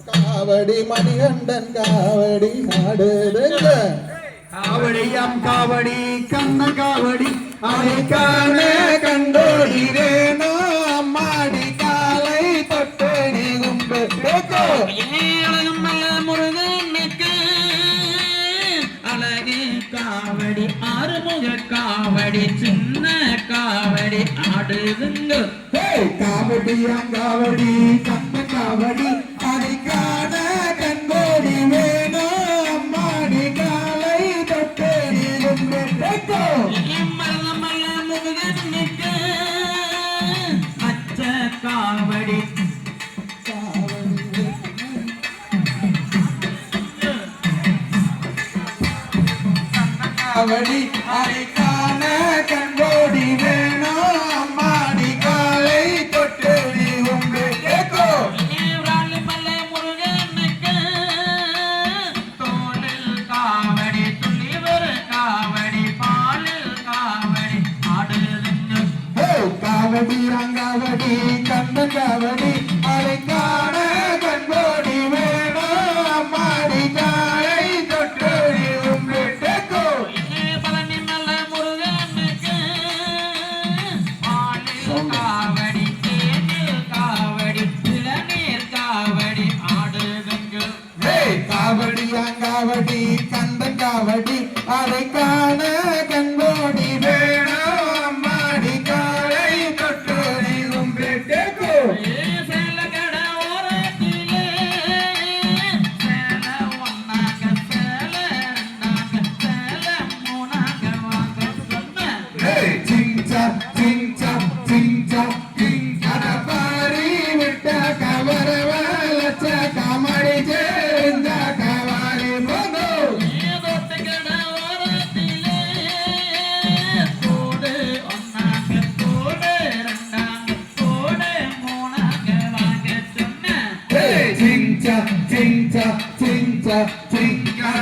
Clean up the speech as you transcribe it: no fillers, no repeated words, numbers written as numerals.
காவடி மணிகண்டன் காவடி நாடுதுங்க காவடியாம் காவடி கண்ண காவடி அதை காண கண்டோடிரேனோ அம்மாடி காலை தொட்டடி கும்பு முருகனுக்கு அழகு காவடி ஆறுமுக காவடி சின்ன காவடி ஆடுதுங்க காவடியாம் காவடி கண்ண காவடி அதை காண கண்டோடி வேணோ அம்மாடி காலை தொட்டடி கும்பு முருகனுக்கு அச்ச காவடி காவடி அதை காண கண்டோடி வேணோ அம்மாடி காலை தொட்டடி கும்பு முருகனுக்கு தோளில் காவடி துளிவர் காவடி பாலில் காவடி ஆடுதுங்க காவடி ரங்காவடி கண்ண காவடி அதை காண கண்டோடி வேணோ அம்மாடி காலை தொட்டடி கும்பு பழனி மல்ல முருகனுக்கு பாலில் காவடி தேனில் காவடி இளநீர் காவடி ஆடுதுங்க காவடி ரங்காவடி கண்ட காவடி அதை காண கண்டோடி வேணோ அம்மாடி காலை தொட்டடி கும்பு சேல கட ஓரத்திலே சேல ஒன்னாக சேல ரெண்டாக சேல மூணாக வாங்க சொன்ன சிங்கா சிங்கா சிங்கா சிங்கா பாரி விட்ட கவர வலச்ச கமடி சேர்ந்த கவாரி போதோ ஏதோட்டகட ஓரத்திலே கோடு ஒன்னாக கோடு ரெண்டாக கோடு மூணாக வாங்க சொன்ன சிங்கா சிங்கா சிங்கா சிங்கா